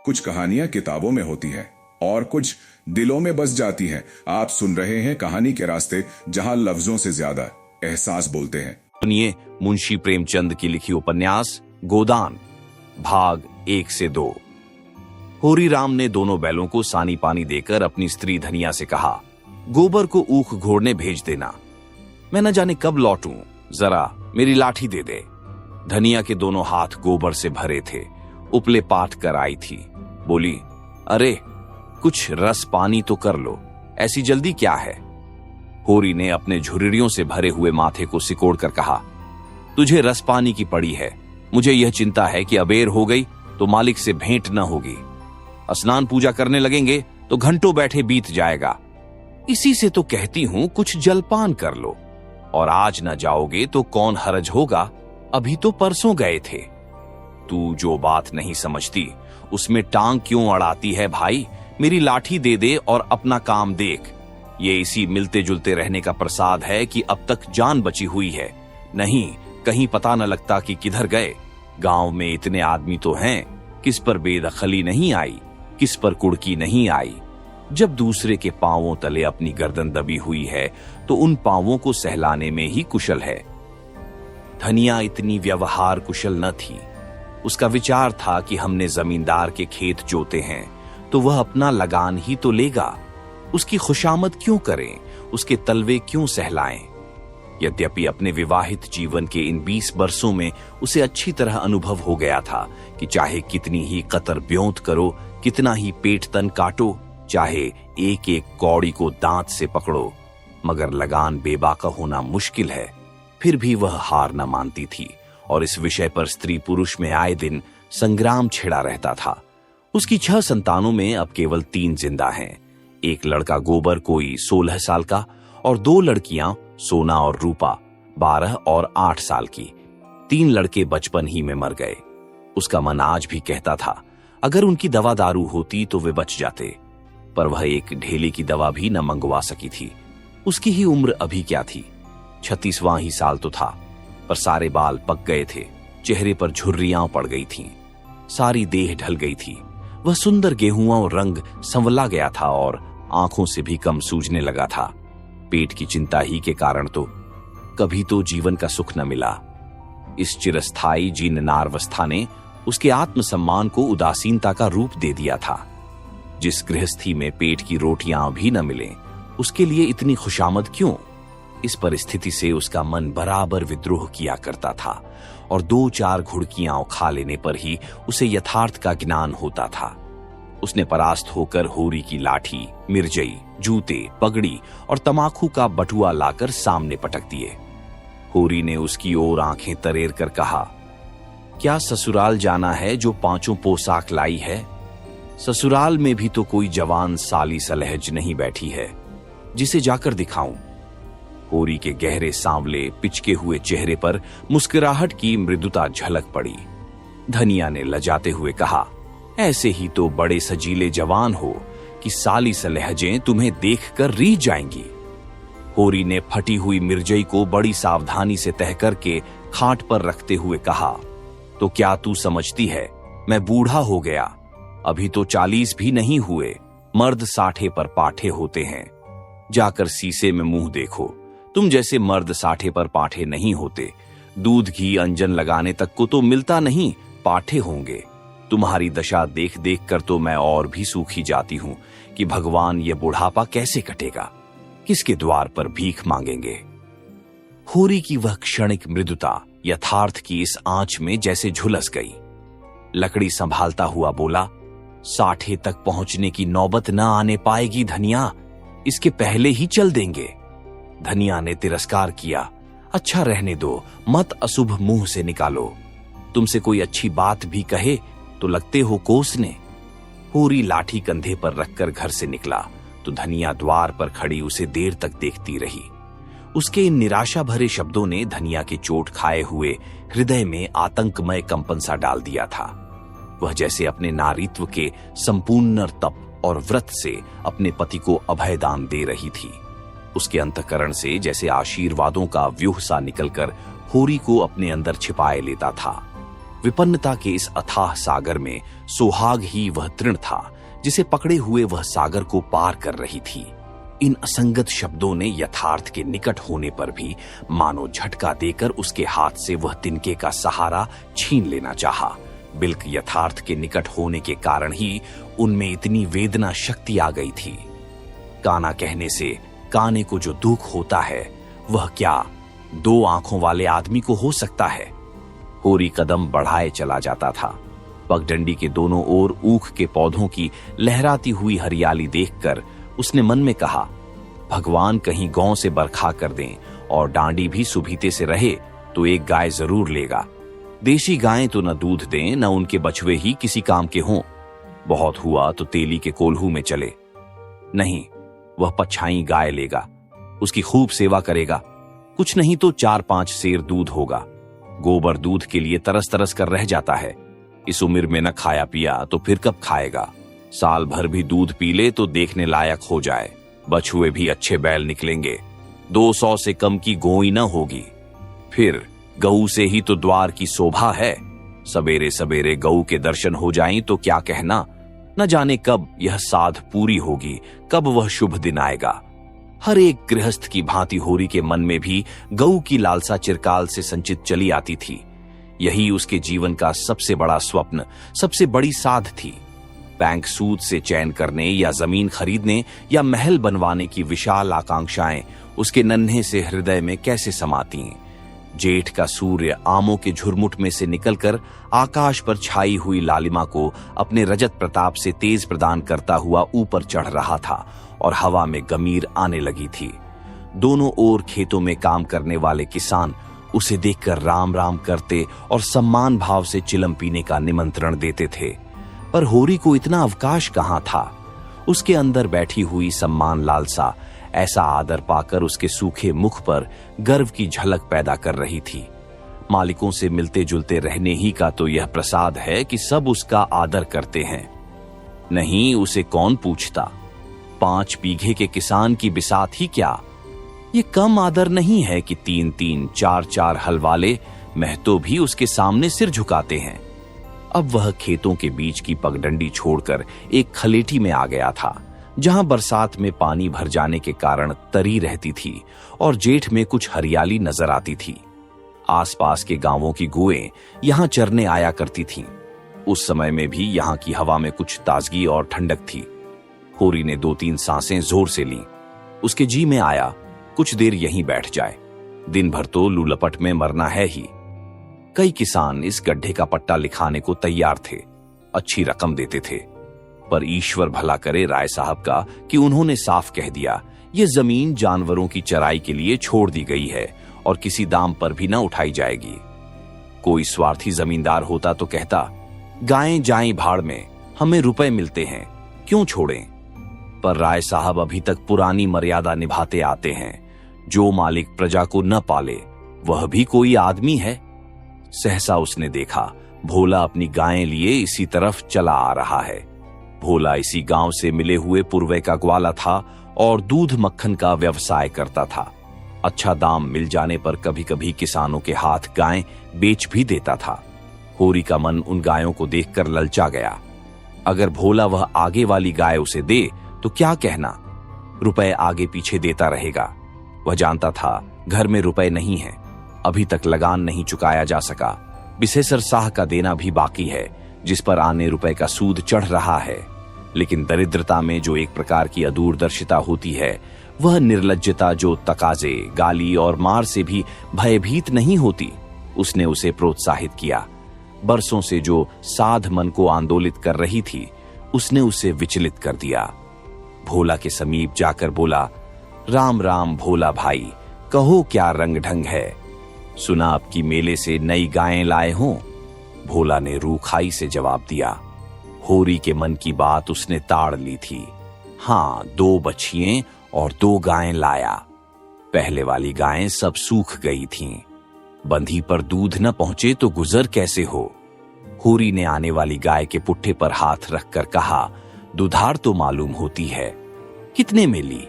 कुछ कहानियां किताबों में होती हैं और कुछ दिलों में बस जाती हैं। आप सुन रहे हैं कहानी के रास्ते, जहां लफ्जों से ज्यादा एहसास बोलते हैं। सुनिए मुंशी प्रेमचंद की लिखी उपन्यास गोदान, भाग 1 से 2। होरी राम ने दोनों बैलों को सानी पानी देकर अपनी स्त्री धनिया से कहा, गोबर को ऊख घोड़ने भेज देना, मैं न जाने कब लौटूं, जरा मेरी लाठी दे दे। धनिया के दोनों हाथ गोबर से भरे थे, उपले पाट कर आई थी। बोली, अरे कुछ रस पानी तो कर लो, ऐसी जल्दी क्या है। होरी ने अपने झुर्रियों से भरे हुए माथे को सिकोड़ कर कहा, तुझे रस पानी की पड़ी है, मुझे यह चिंता है कि अबेर हो गई तो मालिक से भेंट न होगी। स्नान पूजा करने लगेंगे तो घंटों बैठे बीत जाएगा। इसी से तो कहती हूं कुछ जलपान कर लो, और आज न जाओगे तो कौन हरज होगा, अभी तो परसों गए थे। तू जो बात नहीं समझती उसमें टांग क्यों अड़ाती है भाई, मेरी लाठी दे दे और अपना काम देख। ये इसी मिलते जुलते रहने का प्रसाद है कि अब तक जान बची हुई है, नहीं कहीं पता न लगता कि किधर गए। गांव में इतने आदमी तो हैं, किस पर बेदखली नहीं आई, किस पर कुड़की नहीं आई। जब दूसरे के पांवों तले अपनी गर्दन दबी हुई है तो उन पांवों को सहलाने में ही कुशल है। धनिया इतनी व्यवहार कुशल न थी। उसका विचार था कि हमने जमींदार के खेत जोते हैं तो वह अपना लगान ही तो लेगा, उसकी खुशामद क्यों करें, उसके तलवे क्यों सहलाएं। यद्यपि अपने विवाहित जीवन के इन 20 बरसों में उसे अच्छी तरह अनुभव हो गया था कि चाहे कितनी ही कतर ब्योंत करो, कितना ही पेट तन काटो, चाहे एक एक कौड़ी को दांत से पकड़ो, मगर लगान बेबाका होना मुश्किल है, फिर भी वह हार न मानती थी और इस विषय पर स्त्री पुरुष में आए दिन संग्राम छिड़ा रहता था। उसकी 6 संतानों में अब केवल 3 जिंदा हैं। एक लड़का गोबर कोई 16 साल का और 2 लड़कियां सोना और रूपा 12 और 8 साल की। 3 लड़के बचपन ही में मर गए। उसका मन आज भी कहता था अगर उनकी दवा दारू होती तो वे बच जाते, पर वह एक ढेले की दवा भी न मंगवा सकी थी। उसकी ही उम्र अभी क्या थी, 36वां ही साल तो था, पर सारे बाल पक गए थे, चेहरे पर झुर्रियां पड़ गई थीं, सारी देह ढल गई थी। वह सुंदर गेहुआ रंग संवला गया था और आंखों से भी कम सूझने लगा था। पेट की चिंता ही के कारण तो कभी तो जीवन का सुख न मिला। इस चिरस्थायी जीर्णनारवस्था ने उसके आत्मसम्मान को उदासीनता का रूप दे दिया था। जिस गृहस्थी में पेट की रोटियां भी न मिलें, उसके लिए इतनी खुशामद क्यों। इस परिस्थिति से उसका मन बराबर विद्रोह किया करता था और 2-4 घुड़कियां खा लेने पर ही उसे यथार्थ का ज्ञान होता था। उसने परास्त होकर होरी की लाठी, मिर्जई, जूते, पगड़ी और तमाकू का बटुआ लाकर सामने पटक दिए। होरी ने उसकी ओर आंखें तरेर कर कहा, क्या ससुराल जाना है जो 5 पोशाक लाई है? ससुराल में भी तो कोई जवान साली सलहज नहीं बैठी है जिसे जाकर दिखाऊं। होरी के गहरे सांवले पिचके हुए चेहरे पर मुस्कुराहट की मृदुता झलक पड़ी। धनिया ने लजाते हुए कहा, ऐसे ही तो बड़े सजीले जवान हो कि साली सलहजें तुम्हें देखकर रीझ जाएंगी। होरी ने फटी हुई मिर्जई को बड़ी सावधानी से तह करके खाट पर रखते हुए कहा, तो क्या तू समझती है मैं बूढ़ा हो गया? अभी तो 40 भी नहीं हुए, मर्द 60 पर पाठे होते हैं। जाकर शीशे में मुंह देखो, तुम जैसे मर्द 60 पर पाठे नहीं होते। दूध घी अंजन लगाने तक को तो मिलता नहीं, पाठे होंगे। तुम्हारी दशा देख देख कर तो मैं और भी सूखी जाती हूं कि भगवान ये बुढ़ापा कैसे कटेगा, किसके द्वार पर भीख मांगेंगे। होरी की वह क्षणिक मृदुता यथार्थ की इस आंच में जैसे झुलस गई। लकड़ी संभालता हुआ बोला, 60 तक पहुंचने की नौबत न आने पाएगी धनिया, इसके पहले ही चल देंगे। धनिया ने तिरस्कार किया, अच्छा रहने दो, मत अशुभ मुंह से निकालो। तुमसे कोई अच्छी बात भी कहे तो लगते हो कोसने। होरी लाठी कंधे पर रखकर घर से निकला तो धनिया द्वार पर खड़ी उसे देर तक देखती रही। उसके इन निराशा भरे शब्दों ने धनिया के चोट खाए हुए हृदय में आतंकमय कंपन सा डाल दिया था। वह जैसे अपने नारीत्व के संपूर्ण तप और व्रत से अपने पति को अभयदान दे रही थी। उसके अंतःकरण से जैसे आशीर्वादों का व्यूह सा निकलकर होरी को अपने अंदर छिपाए लेता था। विपन्नता के इस अथाह सागर में सुहाग ही वह तृण था जिसे पकड़े हुए वह सागर को पार कर रही थी। इन असंगत शब्दों ने यथार्थ के निकट होने पर भी मानो झटका देकर उसके हाथ से वह तिनके का सहारा छीन लेना चाहा। बिल्क यथार्थ के निकट होने के कारण ही उनमें इतनी वेदना शक्ति आ गई थी। काना कहने से काने को जो दुख होता है वह क्या 2 आंखों वाले आदमी को हो सकता है। होरी कदम बढ़ाए चला जाता था। पगडंडी के दोनों ओर ऊख के पौधों की लहराती हुई हरियाली देखकर उसने मन में कहा, भगवान कहीं गांव से बरखा कर दें और डांडी भी सुभीते से रहे तो एक गाय जरूर लेगा। देशी गायें तो न दूध दें न उनके बछवे ही किसी काम के हों। बहुत हुआ तो तेली के कोल्हू में चले। नहीं, वह पछाई गाय लेगा, उसकी खूब सेवा करेगा। कुछ नहीं तो 4-5 सेर दूध होगा। गोबर दूध के लिए तरस तरस कर रह जाता है। इस उम्र में न खाया पिया तो फिर कब खाएगा। साल भर भी दूध पी ले तो देखने लायक हो जाए। बछुए भी अच्छे बैल निकलेंगे। 200 से कम की गोई न होगी। फिर गऊ से ही तो द्वार की शोभा है। सवेरे सवेरे गऊ के दर्शन हो जाएं तो क्या कहना। न जाने कब यह साध पूरी होगी, कब वह शुभ दिन आएगा। हर एक गृहस्थ की भांति होरी के मन में भी गऊ की लालसा चिरकाल से संचित चली आती थी। यही उसके जीवन का सबसे बड़ा स्वप्न, सबसे बड़ी साध थी। बैंक सूद से चयन करने या जमीन खरीदने या महल बनवाने की विशाल आकांक्षाएं उसके नन्हे से हृदय में कैसे समाती। जेठ का सूर्य आमों के झुरमुट में से निकलकर आकाश पर छाई हुई लालिमा को अपने रजत प्रताप से तेज प्रदान करता हुआ ऊपर चढ़ रहा था और हवा में गमीर आने लगी थी। दोनों ओर खेतों में काम करने वाले किसान उसे देखकर राम राम करते और सम्मान भाव से चिलम पीने का निमंत्रण देते थे। पर होरी को इतना अवकाश कहां था। उसके अंदर बैठी हुई सम्मान लालसा ऐसा आदर पाकर उसके सूखे मुख पर गर्व की झलक पैदा कर रही थी। मालिकों से मिलते जुलते रहने ही का तो यह प्रसाद है कि सब उसका आदर करते हैं। नहीं, उसे कौन पूछता। 5 बीघे के किसान की बिसात ही क्या। ये कम आदर नहीं है कि 3-3, 4-4 हल वाले महतो भी उसके सामने सिर झुकाते हैं। अब वह खेतों के बीच की पगडंडी छोड़कर एक खलेटी में आ गया था, जहां बरसात में पानी भर जाने के कारण तरी रहती थी और जेठ में कुछ हरियाली नजर आती थी। आसपास के गांवों की गौएं यहां चरने आया करती थीं। उस समय में भी यहां की हवा में कुछ ताजगी और ठंडक थी। होरी ने 2-3 सांसें जोर से लीं। उसके जी में आया कुछ देर यहीं बैठ जाए। दिन भर तो लू लपट में मरना है ही। कई किसान इस गड्ढे का पट्टा लिखाने को तैयार थे, अच्छी रकम देते थे। पर ईश्वर भला करे राय साहब का कि उन्होंने साफ कह दिया, ये जमीन जानवरों की चराई के लिए छोड़ दी गई है और किसी दाम पर भी न उठाई जाएगी। कोई स्वार्थी जमींदार होता तो कहता, गायें जाएं भाड़ में, हमें रुपए मिलते हैं, क्यों छोड़ें। पर राय साहब अभी तक पुरानी मर्यादा निभाते आते हैं। जो मालिक प्रजा को न पाले वह भी कोई आदमी है। सहसा उसने देखा भोला अपनी गायें लिए इसी तरफ चला आ रहा है। भोला इसी गांव से मिले हुए पूर्वे का ग्वाला था और दूध मक्खन का व्यवसाय करता था। अच्छा दाम मिल जाने पर कभी कभी किसानों के हाथ गायें बेच भी देता था। होरी का मन उन गायों को देखकर ललचा गया। अगर भोला वह आगे वाली गाय उसे दे तो क्या कहना, रुपए आगे पीछे देता रहेगा। वह जानता था घर में रुपए नहीं है, अभी तक लगान नहीं चुकाया जा सका। बिसेसर साह का देना भी बाकी है, जिस पर आने रुपए का सूद चढ़ रहा है। लेकिन दरिद्रता में जो एक प्रकार की अदूरदर्शिता होती है, वह निर्लज्जता जो तकाजे, गाली और मार से भी भयभीत नहीं होती, उसने उसे प्रोत्साहित किया। बरसों से जो साध मन को आंदोलित कर रही थी, उसने उसे विचलित कर दिया। भोला के समीप जाकर बोला, राम राम भोला भाई, कहो क्या रंग ढंग है। सुना आपकी मेले से नई गायें लाए हों। भोला ने रूखाई से जवाब दिया। होरी के मन की बात उसने ताड़ ली थी। हाँ, 2 बछियां और 2 गायें लाया। पहले वाली गायें सब सूख गई थीं। बंधी पर दूध न पहुंचे तो गुजर कैसे हो। होरी ने आने वाली गाय के पुट्ठे पर हाथ रखकर कहा, दुधार तो मालूम होती है, कितने में ली।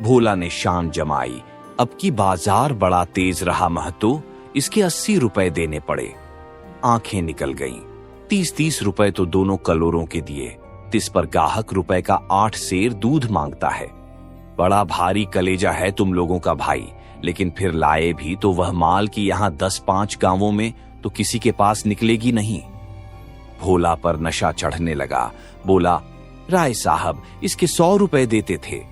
भोला ने शान जमाई, अब की बाजार बड़ा तेज रहा महतो, इसके 80 रुपए देने पड़े। आंखें निकल गईं। 30-30 रुपए तो दोनों कलोरों के दिए। तिस पर गाहक रुपए का 8 सेर दूध मांगता है। बड़ा भारी कलेजा है तुम लोगों का भाई, लेकिन फिर लाए भी तो वह माल की यहां 10-5 गांवों में तो किसी के पास निकलेगी नहीं। भोला पर नशा चढ़ने लगा। बोला, राय साहब इसके 100 रुपए देते थे,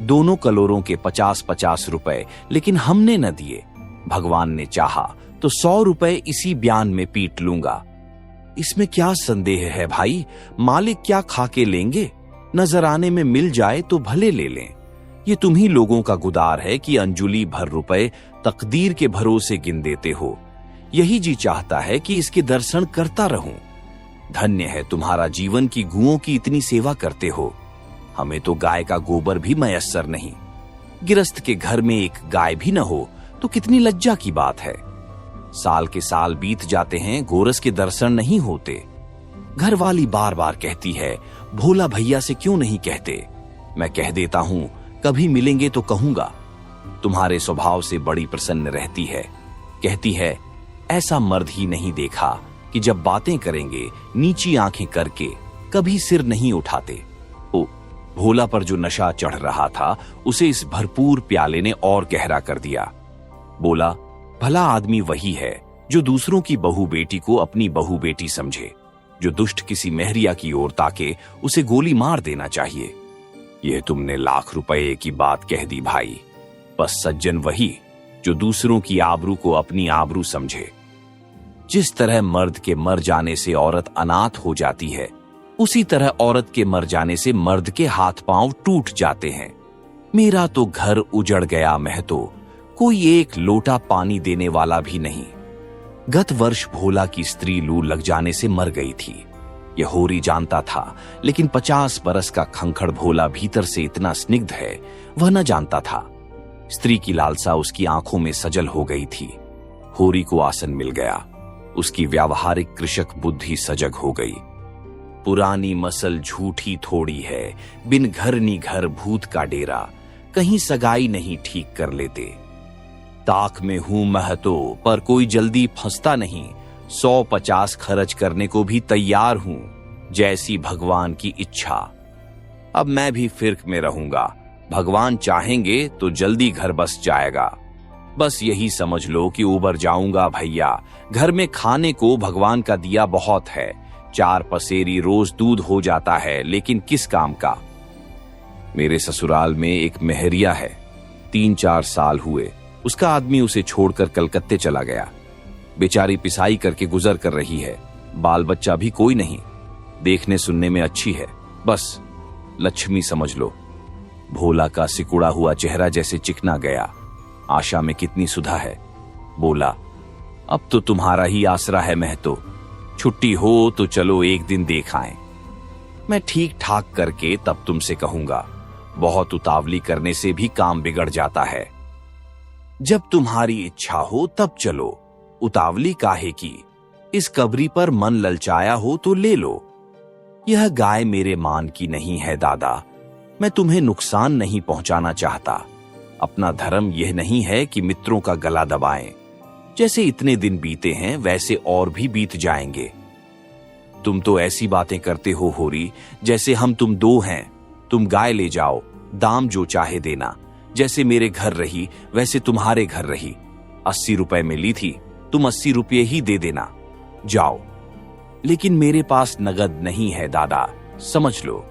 दोनों कलोरों के 50-50 रुपए, लेकिन हमने न दिए। भगवान ने चाहा तो 100 रुपए इसी बयान में पीट लूंगा। इसमें क्या संदेह है भाई, मालिक क्या खा के लेंगे? नजर आने में मिल जाए तो भले ले लें। ये तुम्ही लोगों का गुदार है कि अंजुली भर रुपए तकदीर के भरोसे गिन देते हो। यही जी चाहता है कि इसके दर्शन करता रहूं। धन्य है तुम्हारा जीवन की गुओं की इतनी सेवा करते हो। हमें तो गाय का गोबर भी मयस्सर नहीं। गिरस्त के घर में एक गाय भी न हो तो कितनी लज्जा की बात है। साल के साल बीत जाते हैं, गोरस के दर्शन नहीं होते। घर वाली बार बार कहती है, भोला भैया से क्यों नहीं कहते? मैं कह देता हूं, कभी मिलेंगे तो कहूंगा। तुम्हारे स्वभाव से बड़ी प्रसन्न रहती है। कहती है, ऐसा मर्द ही नहीं देखा कि जब बातें करेंगे नीची आंखें करके कभी सिर नहीं उठाते। ओ, भोला पर जो नशा चढ़ रहा था उसे इस भरपूर प्याले ने और गहरा कर दिया। बोला, भला आदमी वही है जो दूसरों की बहू बेटी को अपनी बहू बेटी समझे। जो दुष्ट किसी मेहरिया की ओर ताके उसे गोली मार देना चाहिए। यह तुमने लाख रुपए की बात कह दी भाई। बस सज्जन वही जो दूसरों की आबरू को अपनी आबरू समझे। जिस तरह मर्द के मर जाने से औरत अनाथ हो जाती है, उसी तरह औरत के मर जाने से मर्द के हाथ पांव टूट जाते हैं। मेरा तो घर उजड़ गया महतो, कोई एक लोटा पानी देने वाला भी नहीं। गत वर्ष भोला की स्त्री लू लग जाने से मर गई थी। यह होरी जानता था, लेकिन 50 बरस का खंखड़ भोला भीतर से इतना स्निग्ध है वह न जानता था। स्त्री की लालसा उसकी आंखों में सजल हो गई थी। होरी को आसन मिल गया। उसकी व्यावहारिक कृषक बुद्धि सजग हो गई। पुरानी मसल झूठी थोड़ी है, बिन घर नी घर भूत का डेरा, कहीं सगाई नहीं ठीक कर लेते। ताक में हूं महतो, पर कोई जल्दी फंसता नहीं। 100-50 खर्च करने को भी तैयार हूं, जैसी भगवान की इच्छा। अब मैं भी फिर्क में रहूंगा। भगवान चाहेंगे तो जल्दी घर बस जाएगा। बस यही समझ लो कि उबर जाऊंगा भैया। घर में खाने को भगवान का दिया बहुत है। 4 पसेरी रोज दूध हो जाता है, लेकिन किस काम का? मेरे ससुराल में एक मेहरिया है। 3-4 साल हुए उसका आदमी उसे छोड़कर कलकत्ते चला गया। बेचारी पिसाई करके गुजर कर रही है। बाल बच्चा भी कोई नहीं। देखने सुनने में अच्छी है, बस लक्ष्मी समझ लो। भोला का सिकुड़ा हुआ चेहरा जैसे चिकना गया। आशा में कितनी सुधा है। बोला, अब तो तुम्हारा ही आसरा है महतो। छुट्टी हो तो चलो एक दिन देख आएं। मैं ठीक ठाक करके तब तुमसे कहूंगा। बहुत उतावली करने से भी काम बिगड़ जाता है। जब तुम्हारी इच्छा हो तब चलो, उतावली काहे की? इस कबरी पर मन ललचाया हो तो ले लो। यह गाय मेरे मान की नहीं है दादा। मैं तुम्हें नुकसान नहीं पहुंचाना चाहता। अपना धर्म यह नहीं है कि मित्रों का गला दबाएं। जैसे इतने दिन बीते हैं वैसे और भी बीत जाएंगे। तुम तो ऐसी बातें करते हो होरी, जैसे हम तुम 2 हैं। तुम गाय ले जाओ, दाम जो चाहे देना। जैसे मेरे घर रही वैसे तुम्हारे घर रही। 80 रुपए में ली थी, तुम 80 रुपये ही दे देना। जाओ। लेकिन मेरे पास नगद नहीं है दादा, समझ लो।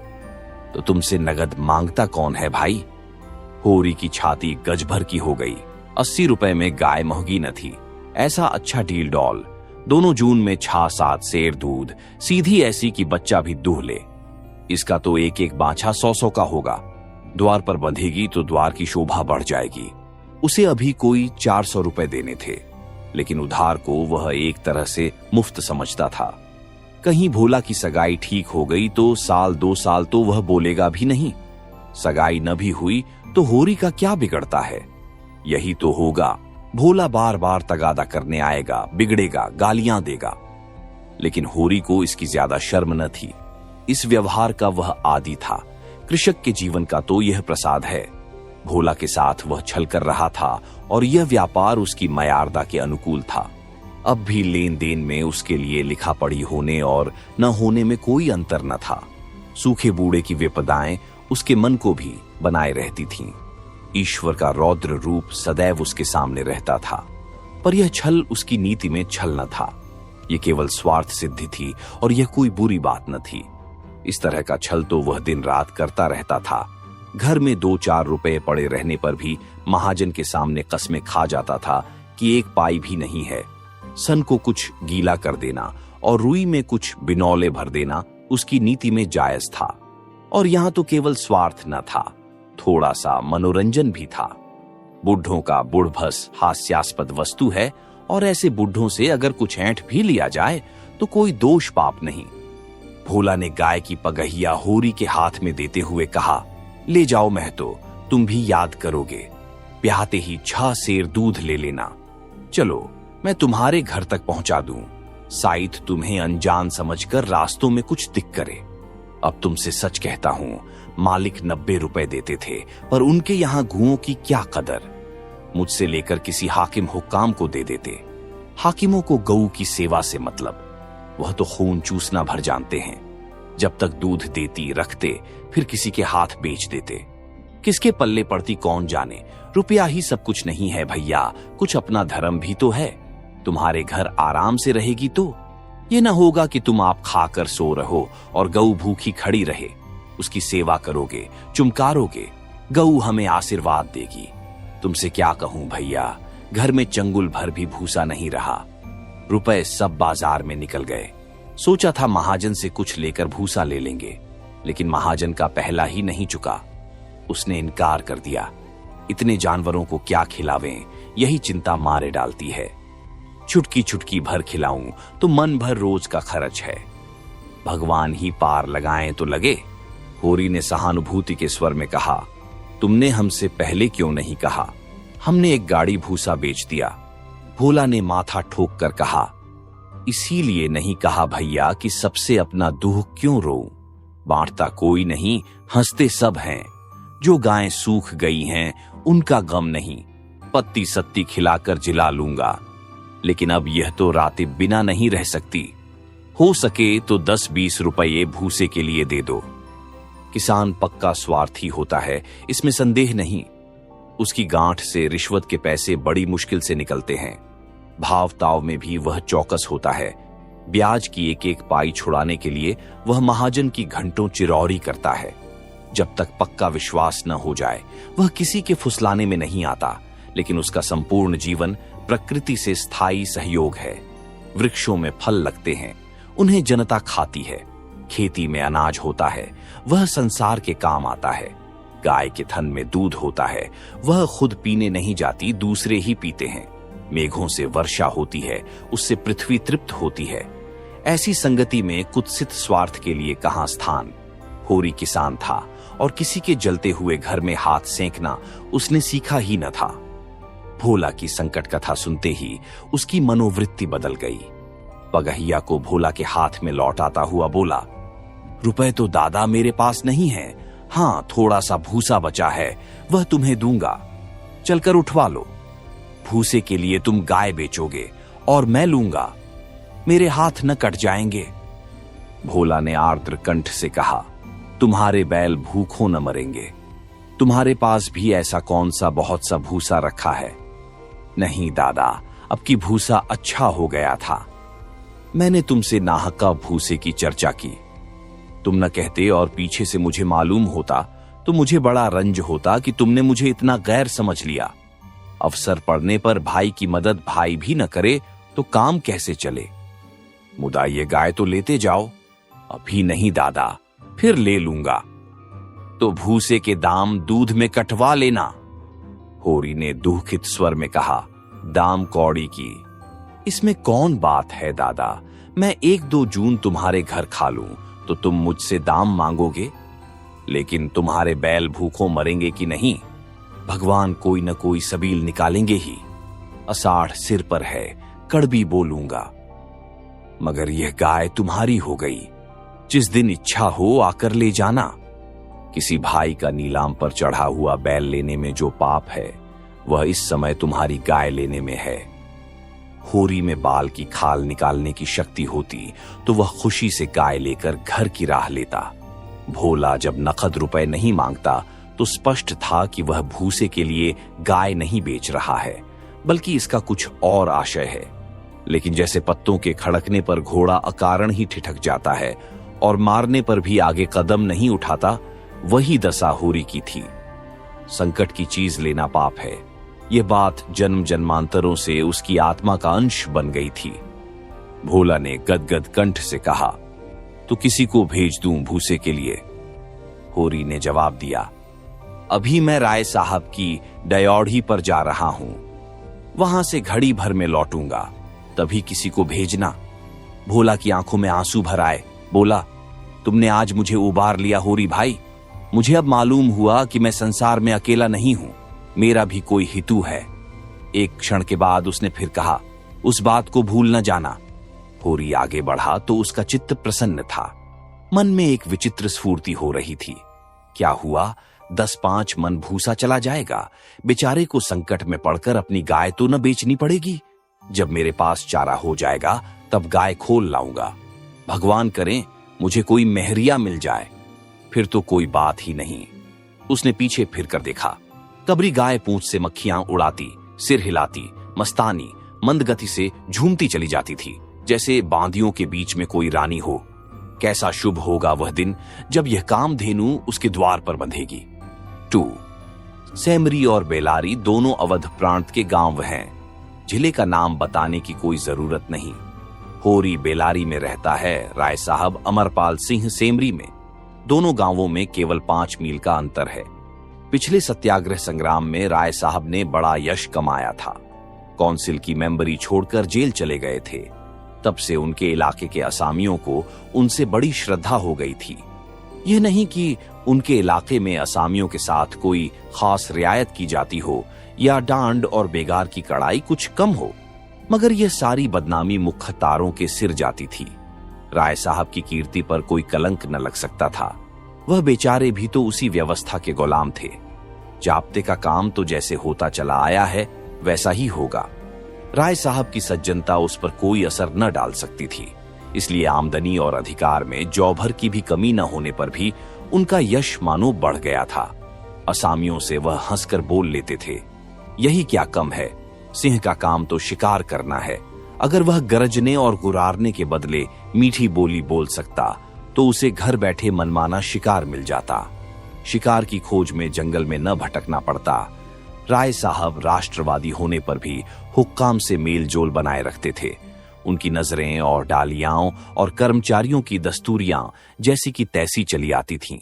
तो तुमसे नगद मांगता कौन है भाई? होरी की छाती गज भर की हो गई। 80 रुपए में गाय महंगी न थी। ऐसा अच्छा डील डॉल। दोनों जून में 6-7 सेर दूध, सीधी ऐसी कि बच्चा भी दूह ले। इसका तो एक एक बाछा 100-100 का होगा। द्वार पर बंधेगी तो द्वार की शोभा बढ़ जाएगी। उसे अभी कोई 400 रुपए देने थे, लेकिन उधार को वह एक तरह से मुफ्त समझता था। कहीं भोला की सगाई ठीक हो गई तो 1-2 साल तो वह बोलेगा भी नहीं। सगाई न भी हुई तो होरी का क्या बिगड़ता है? यही तो होगा, भोला बार बार तगादा करने आएगा, बिगड़ेगा, गालियां देगा। लेकिन होरी को इसकी ज्यादा शर्म न थी। इस व्यवहार का वह आदी था। कृषक के जीवन का तो यह प्रसाद है। भोला के साथ वह छल कर रहा था और यह व्यापार उसकी मयारदा के अनुकूल था। अब भी लेन देन में उसके लिए लिखा पढ़ी होने और न होने में कोई अंतर न था। सूखे बूढ़े की विपदाएं उसके मन को भी बनाए रहती थीं। ईश्वर का रौद्र रूप सदैव उसके सामने रहता था, पर यह छल उसकी नीति में छल न था। यह केवल स्वार्थ सिद्धि थी और यह कोई बुरी बात न थी। इस तरह का छल तो वह दिन रात करता रहता था। घर में 2-4 रुपए पड़े रहने पर भी महाजन के सामने कस्में खा जाता था कि 1 पाई भी नहीं है। सन को कुछ गीला कर देना और रुई में कुछ बिनौले भर देना उसकी नीति में जायज था। और यहां तो केवल स्वार्थ न था, थोड़ा सा मनोरंजन भी था। बुढ़ों का बुढ़भस हास्यास्पद वस्तु है और ऐसे बुढ़ों से अगर कुछ ऐंठ भी लिया जाए तो कोई दोष पाप नहीं। भोला ने गाय की पगहिया होरी के हाथ में देते हुए कहा, ले जाओ महतो, तुम भी याद करोगे। ब्याहते ही 6 सेर दूध ले लेना। चलो मैं तुम्हारे घर तक पहुंचा दूं। शायद तुम्हें अनजान समझकर रास्तों में कुछ दिक करे। अब तुमसे सच कहता हूं, मालिक 90 रुपए देते थे, पर उनके यहां गुओं की क्या कदर। मुझसे लेकर किसी हाकिम हुक्काम को दे देते। हाकिमों को गऊ की सेवा से मतलब, वह तो खून चूसना भर जानते हैं। जब तक दूध देती रखते, फिर किसी के हाथ बेच देते। किसके पल्ले पड़ती कौन जाने। रुपया ही सब कुछ नहीं है भैया, कुछ अपना धर्म भी तो है। तुम्हारे घर आराम से रहेगी तो ये ना होगा कि तुम आप खाकर सो रहो और गऊ भूखी खड़ी रहे। उसकी सेवा करोगे, चुमकारोगे, गऊ हमें आशीर्वाद देगी। तुमसे क्या कहूं भैया, घर में चंगुल भर भी भूसा नहीं रहा। रुपए सब बाजार में निकल गए। सोचा था महाजन से कुछ लेकर भूसा ले लेंगे, लेकिन महाजन का पहला ही नहीं चुका। उसने इनकार कर दिया। इतने जानवरों को क्या खिलावें, यही चिंता मारे डालती है। चुटकी चुटकी भर खिलाऊं तो मन भर रोज का खर्च है। भगवान ही पार लगाएं तो लगे। होरी ने सहानुभूति के स्वर में कहा, तुमने हमसे पहले क्यों नहीं कहा? हमने एक गाड़ी भूसा बेच दिया। भोला ने माथा ठोक कर कहा, इसीलिए नहीं कहा भैया कि सबसे अपना दुख क्यों रोऊं। बांटता कोई नहीं, हंसते सब हैं। जो गायें सूख गई हैं उनका गम नहीं। पत्ती सत्ती खिलाकर जिला लूंगा, लेकिन अब यह तो रातें बिना नहीं रह सकती। हो सके तो 10-20 रुपये भूसे के लिए दे दो। किसान पक्का स्वार्थी होता है, इसमें संदेह नहीं। उसकी गांठ से रिश्वत के पैसे बड़ी मुश्किल से निकलते हैं। भाव ताव में भी वह चौकस होता है। ब्याज की 1-1 पाई छुड़ाने के लिए वह महाजन की घंटों चिरौरी करता है। जब तक पक्का विश्वास न हो जाए वह किसी के फुसलाने में नहीं आता, लेकिन उसका संपूर्ण जीवन प्रकृति से स्थायी सहयोग है। वृक्षों में फल लगते हैं, उन्हें जनता खाती है। खेती में अनाज होता है, वह संसार के काम आता है। गाय के थन में दूध होता है, वह खुद पीने नहीं जाती, दूसरे ही पीते हैं। मेघों से वर्षा होती है, उससे पृथ्वी तृप्त होती है। ऐसी संगति में कुत्सित स्वार्थ के लिए कहां स्थान। होरी किसान था और किसी के जलते हुए घर में हाथ सेंकना उसने सीखा ही न था। भोला की संकट कथा सुनते ही उसकी मनोवृत्ति बदल गई। पगहिया को भोला के हाथ में लौटाता हुआ बोला, रुपए तो दादा मेरे पास नहीं है। हां, थोड़ा सा भूसा बचा है, वह तुम्हें दूंगा। चलकर उठवा लो। भूसे के लिए तुम गाय बेचोगे और मैं लूंगा। मेरे हाथ न कट जाएंगे। भोला ने आर्द्र कंठ से कहा, तुम्हारे बैल भूखों न मरेंगे। तुम्हारे पास भी ऐसा कौन सा बहुत सा भूसा रखा है? नहीं दादा, अब की भूसा अच्छा हो गया था। मैंने तुमसे नाहका भूसे की चर्चा की। तुम न कहते और पीछे से मुझे मालूम होता तो मुझे बड़ा रंज होता कि तुमने मुझे इतना गैर समझ लिया। अवसर पड़ने पर भाई की मदद भाई भी न करे तो काम कैसे चले? मुदा ये गाय तो लेते जाओ। अभी नहीं दादा, फिर ले लूंगा। तो भूसे के दाम दूध में कटवा लेना। होरी ने दुखित स्वर में कहा, दाम कौड़ी की। इसमें कौन बात है दादा, मैं 1-2 जून तुम्हारे घर खा लूं तो तुम मुझसे दाम मांगोगे, लेकिन तुम्हारे बैल भूखों मरेंगे कि नहीं? भगवान कोई न कोई सबील निकालेंगे ही। अषाढ़ सिर पर है, कड़वी बोलूंगा। मगर यह गाय तुम्हारी हो गई। जिस दिन इच्छा हो आकर ले जाना। किसी भाई का नीलाम पर चढ़ा हुआ बैल लेने में जो पाप है, वह इस समय तुम्हारी गाय लेने में है। होरी में बाल की खाल निकालने की शक्ति होती तो वह खुशी से गाय लेकर घर की राह लेता। भोला जब नकद रुपए नहीं मांगता तो स्पष्ट था कि वह भूसे के लिए गाय नहीं बेच रहा है, बल्कि इसका कुछ और आशय है। लेकिन जैसे पत्तों के खड़कने पर घोड़ा अकारण ही ठिठक जाता है और मारने पर भी आगे कदम नहीं उठाता, वही दशा होरी की थी। संकट की चीज लेना पाप है, यह बात जन्म जन्मांतरों से उसकी आत्मा का अंश बन गई थी। भोला ने गदगद कंठ से कहा, तो किसी को भेज दूं भूसे के लिए? होरी ने जवाब दिया, अभी मैं राय साहब की डयोढ़ी पर जा रहा हूं, वहां से घड़ी भर में लौटूंगा, तभी किसी को भेजना। भोला की आंखों में आंसू भर आए, बोला, तुमने आज मुझे उबार लिया होरी भाई। मुझे अब मालूम हुआ कि मैं संसार में अकेला नहीं हूं, मेरा भी कोई हितू है। एक क्षण के बाद उसने फिर कहा, उस बात को भूल न जाना। होरी आगे बढ़ा तो उसका चित्त प्रसन्न था। मन में एक विचित्र स्फूर्ति हो रही थी। क्या हुआ, 10-5 मन भूसा चला जाएगा, बेचारे को संकट में पड़कर अपनी गाय तो न बेचनी पड़ेगी। जब मेरे पास चारा हो जाएगा तब गाय खोल लाऊंगा। भगवान करे मुझे कोई मेहरिया मिल जाए, फिर तो कोई बात ही नहीं। उसने पीछे फिर कर देखा। कबरी गाय पूंछ से मक्खियां उड़ाती, सिर हिलाती, मस्तानी मंद गति से झूमती चली जाती थी, जैसे बांदियों के बीच में कोई रानी हो। कैसा शुभ होगा वह दिन जब यह कामधेनु उसके द्वार पर बंधेगी। 2. सेमरी और बेलारी दोनों अवध प्रांत के गांव हैं। जिले का नाम बताने की कोई जरूरत नहीं। होरी बेलारी में रहता है, राय साहब अमरपाल सिंह सेमरी में। दोनों गांवों में केवल 5 मील का अंतर है। पिछले सत्याग्रह संग्राम में राय साहब ने बड़ा यश कमाया था। काउंसिल की मेंबरी छोड़कर जेल चले गए थे। तब से उनके इलाके के असामियों को उनसे बड़ी श्रद्धा हो गई थी। यह नहीं कि उनके इलाके में असामियों के साथ कोई खास रियायत की जाती हो या डांड और बेगार की कड़ाई कुछ कम हो, मगर यह सारी बदनामी मुख्तारों के सिर जाती थी। राय साहब की कीर्ति पर कोई कलंक न लग सकता था। वह बेचारे भी तो उसी व्यवस्था के गुलाम थे। जाप्ते का काम तो जैसे होता चला आया है वैसा ही होगा। राय साहब की सज्जनता उस पर कोई असर न डाल सकती थी, इसलिए आमदनी और अधिकार में जौ भर की भी कमी न होने पर भी उनका यश मानो बढ़ गया था। असामियों से वह हंसकर बोल लेते थे, यही क्या कम है, सिंह का काम तो शिकार करना है। अगर वह गरजने और गुरारने के बदले मीठी बोली बोल सकता तो उसे घर बैठे मनमाना शिकार मिल जाता। शिकार की खोज में जंगल में न भटकना पड़ता। राय साहब राष्ट्रवादी होने पर भी हुक्काम से मेल जोल बनाए रखते थे। उनकी नजरें और डालियाओं और कर्मचारियों की दस्तूरियां जैसी की तैसी चली आती थीं।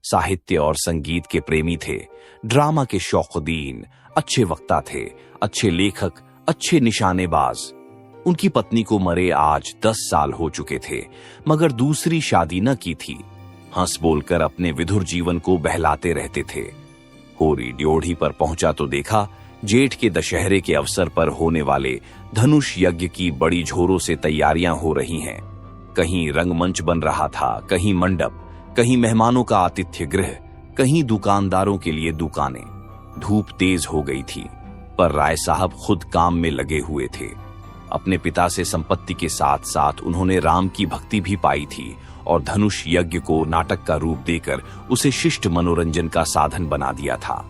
साहित्य और संगीत के प्रेमी थे, ड्रामा के शौकीन, अच्छे वक्ता थे, अच्छे लेखक, अच्छे निशानेबाज। उनकी पत्नी को मरे आज 10 साल हो चुके थे, मगर दूसरी शादी न की थी। हंस बोलकर अपने विधुर जीवन को बहलाते रहते थे। होरी ड्योढ़ी पर पहुंचा तो देखा जेठ के दशहरे के अवसर पर होने वाले धनुष यज्ञ की बड़ी झोरों से तैयारियां हो रही हैं। कहीं रंगमंच बन रहा था, कहीं मंडप, कहीं मेहमानों का आतिथ्य गृह, कहीं दुकानदारों के लिए दुकानें। धूप तेज हो गई थी, पर राय साहब खुद काम में लगे हुए थे। अपने पिता से संपत्ति के साथ साथ उन्होंने राम की भक्ति भी पाई थी और धनुष यज्ञ को नाटक का रूप देकर उसे शिष्ट मनोरंजन का साधन बना दिया था।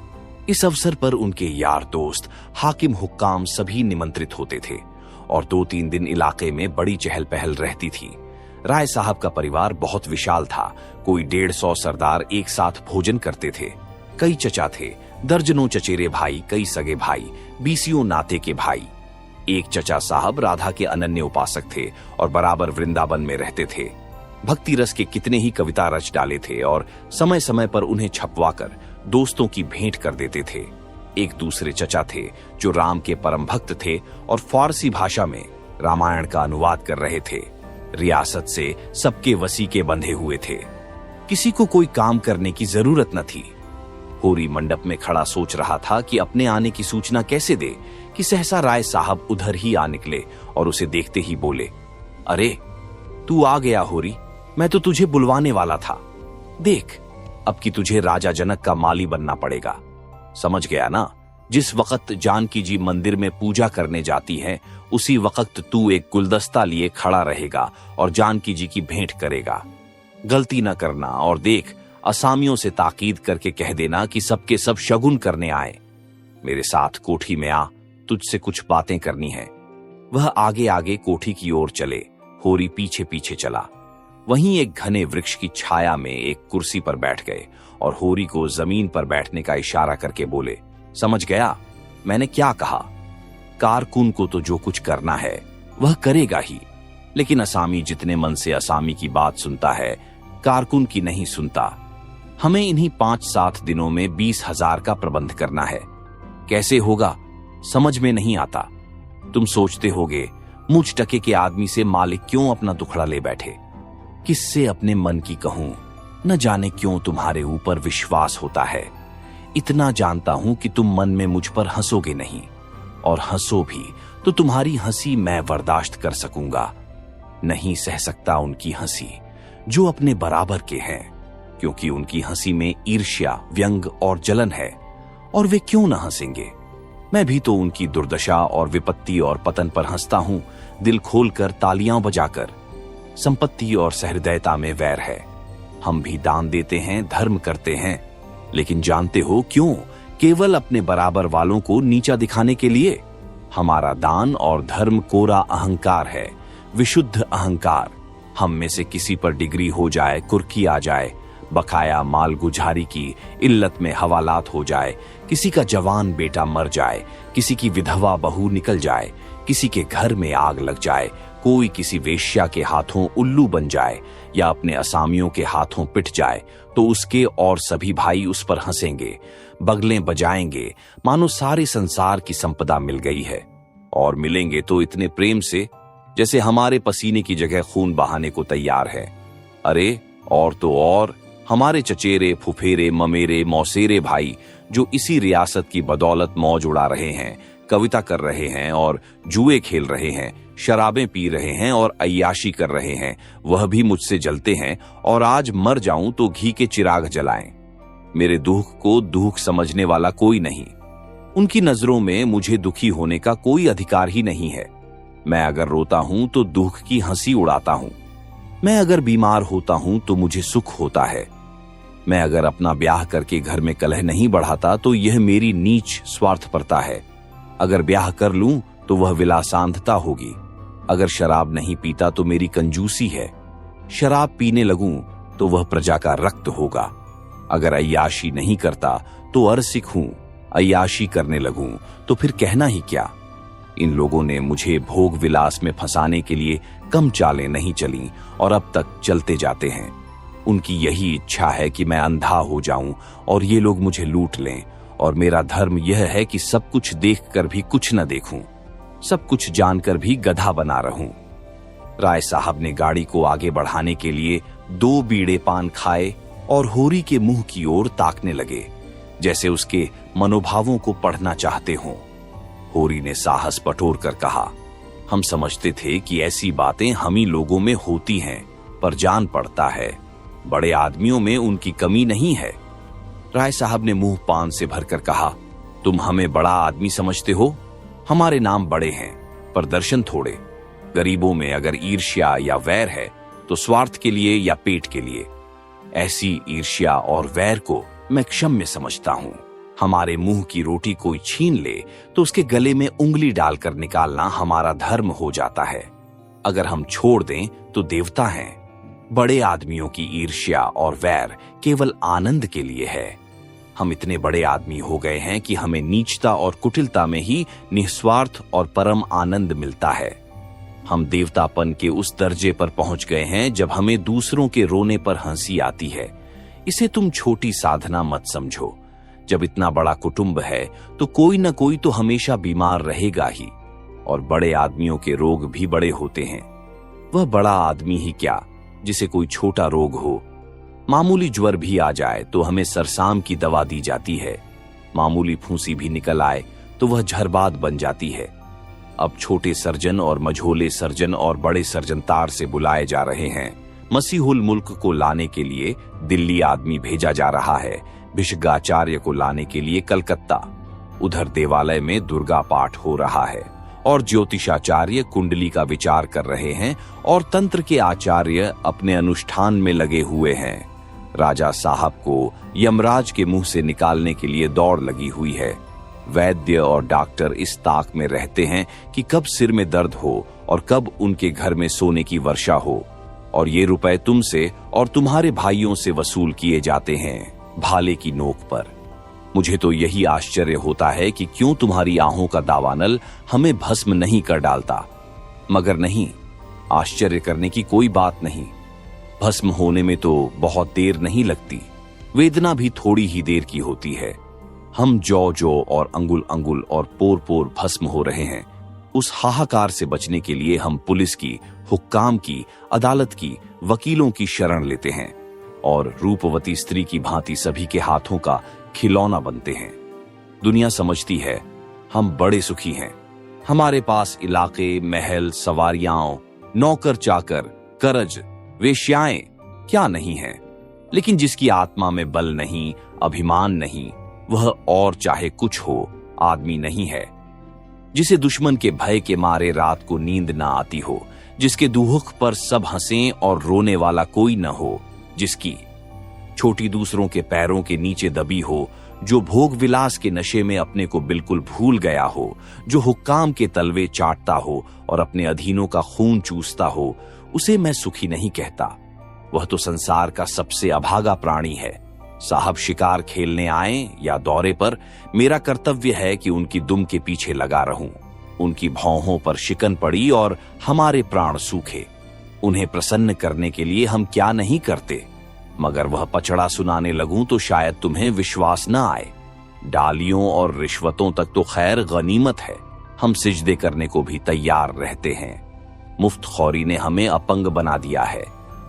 इस अवसर पर उनके यार दोस्त, हाकिम, हुक्काम सभी निमंत्रित होते थे और 2-3 दिन इलाके में बड़ी चहल पहल रहती थी। राय साहब का परिवार बहुत विशाल था। कोई 150 सरदार एक साथ भोजन करते थे। कई चचा थे, दर्जनों चचेरे भाई, कई सगे भाई, 20 नाते के भाई। एक चचा साहब राधा के अनन्य उपासक थे और बराबर वृंदावन में रहते थे। भक्ति रस के कितने ही कविता रच डाले थे और समय समय पर उन्हें छपवाकर दोस्तों की भेंट कर देते थे। एक दूसरे चचा थे जो राम के परम भक्त थे और फारसी भाषा में रामायण का अनुवाद कर रहे थे। रियासत से सबके वसीके बंधे हुए थे। किसी को कोई काम करने की जरूरत न थी। होरी मंडप में खड़ा सोच रहा था कि अपने आने की सूचना कैसे दे कि सहसा राय साहब उधर ही आ निकले और उसे देखते ही बोले, अरे तू आ गया होरी, मैं तो तुझे बुलवाने वाला था। देख, अब कि तुझे राजा जनक का माली बनना पड़ेगा। समझ गया ना, जिस वक्त जानकी जी मंदिर में पूजा करने जाती हैं, उसी वक्त तू एक गुलदस्ता लिए खड़ा रहेगा और जानकी जी की भेंट करेगा। गलती न करना और देख, असामियों से ताकीद करके कह देना कि सबके सब शगुन करने आए। मेरे साथ कोठी में आ, तुझसे कुछ बातें करनी है। वह आगे आगे कोठी की ओर चले, होरी पीछे पीछे चला। वहीं एक घने वृक्ष की छाया में एक कुर्सी पर बैठ गए और होरी को जमीन पर बैठने का इशारा करके बोले, समझ गया मैंने क्या कहा? कारकुन को तो जो कुछ करना है वह करेगा ही, लेकिन असामी जितने मन से असामी की बात सुनता है, कारकुन की नहीं सुनता। हमें इन्हीं 5-7 दिनों में 20,000 का प्रबंध करना है। कैसे होगा समझ में नहीं आता। तुम सोचते होगे मुझ टके के आदमी से मालिक क्यों अपना दुखड़ा ले बैठे। किससे अपने मन की कहूं, न जाने क्यों तुम्हारे ऊपर विश्वास होता है। इतना जानता हूं कि तुम मन में मुझ पर हंसोगे नहीं, और हंसो भी तो तुम्हारी हंसी मैं बर्दाश्त कर सकूंगा। नहीं सह सकता उनकी हंसी जो अपने बराबर के हैं, क्योंकि उनकी हंसी में ईर्ष्या, व्यंग और जलन है। और वे क्यों न हंसेंगे? मैं भी तो उनकी दुर्दशा और विपत्ति और पतन पर हंसता हूं, दिल खोलकर, तालियां बजाकर। संपत्ति और सहृदयता में वैर है। हम भी दान देते हैं, धर्म करते हैं, लेकिन जानते हो क्यों? केवल अपने बराबर वालों को नीचा दिखाने के लिए। हमारा दान और धर्म कोरा अहंकार है, विशुद्ध अहंकार। हम में से किसी पर डिग्री हो जाए, कुर्की आ जाए, बकाया माल गुजारी की इल्लत में हवालात हो जाए, किसी का जवान बेटा मर जाए, किसी की विधवा बहू निकल जाए, किसी के घर में आग लग जाए, कोई किसी वेश्या के हाथों उल्लू बन जाए या अपने असामियों के हाथों पिट जाए, तो उसके और सभी भाई उस पर हंसेंगे, बगलें बजाएंगे, मानो सारे संसार की संपदा मिल गई है। और मिलेंगे तो इतने प्रेम से जैसे हमारे पसीने की जगह खून बहाने को तैयार है। अरे और तो और, हमारे चचेरे, फुफेरे, ममेरे, मौसेरे भाई जो इसी रियासत की बदौलत मौज उड़ा रहे हैं, कविता कर रहे हैं और जुए खेल रहे हैं, शराबें पी रहे हैं और अय्याशी कर रहे हैं, वह भी मुझसे जलते हैं। और आज मर जाऊं तो घी के चिराग जलाएं। मेरे दुख को दुख समझने वाला कोई नहीं। उनकी नजरों में मुझे दुखी होने का कोई अधिकार ही नहीं है। मैं अगर रोता हूं तो दुख की हंसी उड़ाता हूं। मैं अगर बीमार होता हूं तो मुझे सुख होता है। मैं अगर अपना ब्याह करके घर में कलह नहीं बढ़ाता तो यह मेरी नीच स्वार्थपरता है। अगर ब्याह कर लूं तो वह विलासांधता होगी। अगर शराब नहीं पीता तो मेरी कंजूसी है। शराब पीने लगूं तो वह प्रजा का रक्त होगा। अगर अय्याशी नहीं करता तो अरसिक हूं। अय्याशी करने लगूं तो फिर कहना ही क्या। इन लोगों ने मुझे भोग विलास में फंसाने के लिए कम चालें नहीं चली और अब तक चलते जाते हैं। उनकी यही इच्छा है कि मैं अंधा हो जाऊं और ये लोग मुझे लूट लें, और मेरा धर्म यह है कि सब कुछ देखकर भी कुछ न देखूं, सब कुछ जानकर भी गधा बना रहूं। राय साहब ने गाड़ी को आगे बढ़ाने के लिए 2 बीड़े पान खाए और होरी के मुंह की ओर ताकने लगे, जैसे उसके मनोभावों को पढ़ना चाहते हों। होरी ने साहस बटोर कर कहा, हम समझते थे कि ऐसी बातें हम ही लोगों में होती हैं, पर जान पड़ता है बड़े आदमियों में उनकी कमी नहीं है। राय साहब ने मुंह पान से भरकर कहा, तुम हमें बड़ा आदमी समझते हो? हमारे नाम बड़े हैं पर दर्शन थोड़े। गरीबों में अगर ईर्ष्या या वैर है तो स्वार्थ के लिए या पेट के लिए। ऐसी ईर्ष्या और वैर को मैं क्षम्य समझता हूं। हमारे मुंह की रोटी कोई छीन ले तो उसके गले में उंगली डालकर निकालना हमारा धर्म हो जाता है। अगर हम छोड़ दें तो देवता हैं। बड़े आदमियों की ईर्ष्या और वैर केवल आनंद के लिए है। हम इतने बड़े आदमी हो गए हैं कि हमें नीचता और कुटिलता में ही निस्वार्थ और परम आनंद मिलता है। हम देवतापन के उस दर्जे पर पहुंच गए हैं जब हमें दूसरों के रोने पर हंसी आती है। इसे तुम छोटी साधना मत समझो। जब इतना बड़ा कुटुंब है तो कोई न कोई तो हमेशा बीमार रहेगा ही, और बड़े आदमियों के रोग भी बड़े होते हैं। वह बड़ा आदमी ही क्या जिसे कोई छोटा रोग हो। मामूली ज्वर भी आ जाए तो हमें सरसाम की दवा दी जाती है। मामूली फूंसी भी निकल आए तो वह झरबाद बन जाती है। अब छोटे सर्जन और मझोले सर्जन और बड़े सर्जन तार से बुलाए जा रहे हैं। मसीहुल मुल्क को लाने के लिए दिल्ली आदमी भेजा जा रहा है, भिषगाचार्य को लाने के लिए कलकत्ता। उधर देवालय में दुर्गा पाठ हो रहा है और ज्योतिषाचार्य कुंडली का विचार कर रहे हैं और तंत्र के आचार्य अपने अनुष्ठान में लगे हुए हैं। राजा साहब को यमराज के मुंह से निकालने के लिए दौड़ लगी हुई है। वैद्य और डॉक्टर इस ताक में रहते हैं कि कब सिर में दर्द हो और कब उनके घर में सोने की वर्षा हो, और ये रुपए तुमसे और तुम्हारे भाइयों से वसूल किए जाते हैं भाले की नोक पर। मुझे तो यही आश्चर्य होता है कि क्यों तुम्हारी आहों का दावानल हमें भस्म नहीं कर डालता। मगर नहीं, आश्चर्य करने की कोई बात नहीं। भस्म होने में तो बहुत देर नहीं लगती, वेदना भी थोड़ी ही देर की होती है। हम जौ जौ और अंगुल अंगुल और पोर पोर भस्म हो रहे हैं। उस हाहाकार से बचने के लिए हम पुलिस की, हुक्काम की, अदालत की, वकीलों की शरण लेते हैं और रूपवती स्त्री की भांति सभी के हाथों का खिलौना बनते हैं। दुनिया समझती है हम बड़े सुखी हैं। हमारे पास इलाके, महल, सवारियां, नौकर चाकर, करज, वेश्याएं क्या नहीं है। लेकिन जिसकी आत्मा में बल नहीं, अभिमान नहीं, वह और चाहे कुछ हो आदमी नहीं है। जिसे दुश्मन के भय के मारे रात को नींद ना आती हो, जिसके दुख पर सब हंसें और रोने वाला कोई न हो, जिसकी छोटी दूसरों के पैरों के नीचे दबी हो, जो भोग विलास के नशे में अपने को बिल्कुल भूल गया हो, जो हुक्काम के तलवे चाटता हो और अपने अधीनों का खून चूसता हो, उसे मैं सुखी नहीं कहता। वह तो संसार का सबसे अभागा प्राणी है। साहब शिकार खेलने आए या दौरे पर, मेरा कर्तव्य है कि उनकी दुम के पीछे लगा रहूं। उनकी भौहों पर शिकन पड़ी और हमारे प्राण सूखे। उन्हें प्रसन्न करने के लिए हम क्या नहीं करते। मगर वह पचड़ा सुनाने लगूं तो शायद तुम्हें विश्वास न आए। डालियों और रिश्वतों तक तो खैर गनीमत है, हम सिजदे करने को भी तैयार रहते हैं। मुफ्तखौरी ने हमें अपंग बना दिया है।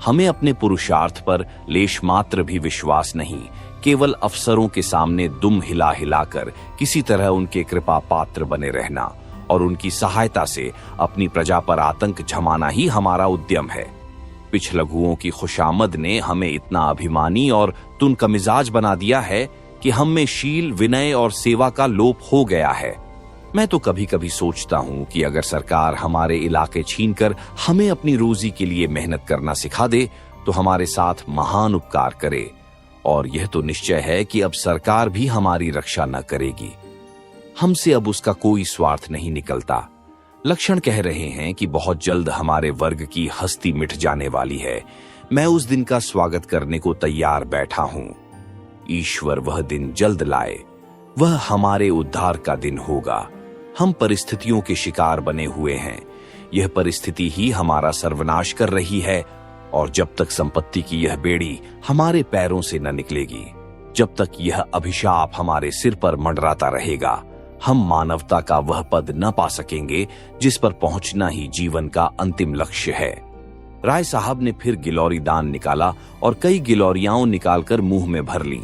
हमें अपने पुरुषार्थ पर लेश मात्र भी विश्वास नहीं। केवल अफसरों के सामने दुम हिला हिलाकर किसी तरह उनके कृपा पात्र बने रहना और उनकी सहायता से अपनी प्रजा पर आतंक जमाना ही हमारा उद्यम है। पिछलगुओं की खुशामद ने हमें इतना अभिमानी और तुनकमिजाज बना दिया है कि हम में शील, विनय और सेवा का लोप हो गया है। मैं तो कभी कभी सोचता हूं कि अगर सरकार हमारे इलाके छीनकर हमें अपनी रोजी के लिए मेहनत करना सिखा दे तो हमारे साथ महान उपकार करे। और यह तो निश्चय है कि अब सरकार भी हमारी रक्षा न करेगी। हमसे अब उसका कोई स्वार्थ नहीं निकलता। लक्षण कह रहे हैं कि बहुत जल्द हमारे वर्ग की हस्ती मिट जाने वाली है। मैं उस दिन का स्वागत करने को तैयार बैठा हूं। ईश्वर वह दिन जल्द लाए। वह हमारे उद्धार का दिन होगा। हम परिस्थितियों के शिकार बने हुए हैं। यह परिस्थिति ही हमारा सर्वनाश कर रही है और जब तक संपत्ति की यह बेड़ी हमारे पैरों से न निकलेगी, जब तक यह अभिशाप हमारे सिर पर मंडराता रहेगा, हम मानवता का वह पद न पा सकेंगे जिस पर पहुंचना ही जीवन का अंतिम लक्ष्य है। राय साहब ने फिर गिलौरी दान निकाला और कई गिलौरियां निकालकर मुंह में भर लीं।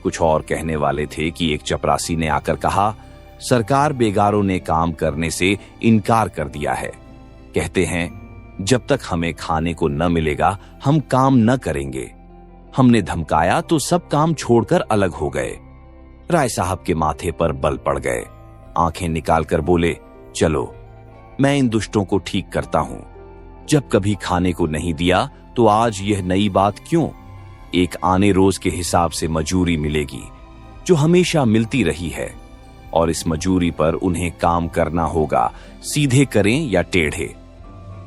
कुछ और कहने वाले थे कि एक चपरासी ने आकर कहा, सरकार बेगारों ने काम करने से इनकार कर दिया है। कहते हैं जब तक हमें खाने को न मिलेगा हम काम न करेंगे। हमने धमकाया तो सब काम छोड़कर अलग हो गए। राय साहब के माथे पर बल पड़ गए। आंखें निकालकर बोले, चलो मैं इन दुष्टों को ठीक करता हूं। जब कभी खाने को नहीं दिया तो आज यह नई बात क्यों? एक आने रोज के हिसाब से मजूरी मिलेगी जो हमेशा मिलती रही है और इस मजूरी पर उन्हें काम करना होगा, सीधे करें या टेढ़े।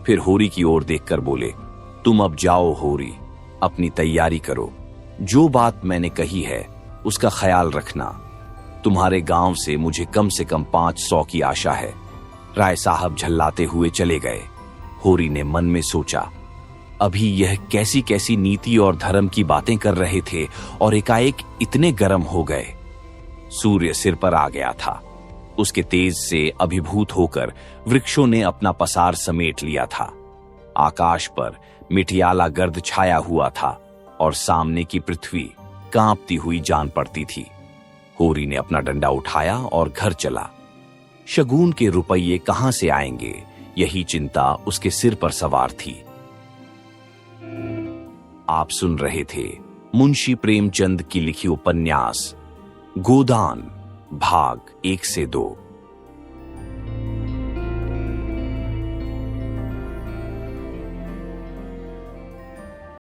फिर होरी की ओर देखकर बोले, तुम अब जाओ होरी, अपनी तैयारी करो। जो बात मैंने कही है उसका ख्याल रखना। तुम्हारे गांव से मुझे कम 500 की आशा है। राय साहब झल्लाते हुए चले गए। होरी ने मन में सोचा, अभी यह कैसी कैसी नीति और धर्म की बातें कर रहे थे और एकाएक इतने गर्म हो गए। सूर्य सिर पर आ गया था। उसके तेज से अभिभूत होकर वृक्षों ने अपना पसार समेट लिया था। आकाश पर मिटियाला गर्द छाया हुआ था और सामने की पृथ्वी कांपती हुई जान पड़ती थी। होरी ने अपना डंडा उठाया और घर चला। शगुन के रुपये कहां से आएंगे, यही चिंता उसके सिर पर सवार थी। आप सुन रहे थे मुंशी प्रेमचंद की लिखी उपन्यास गोदान, भाग 1 से 2।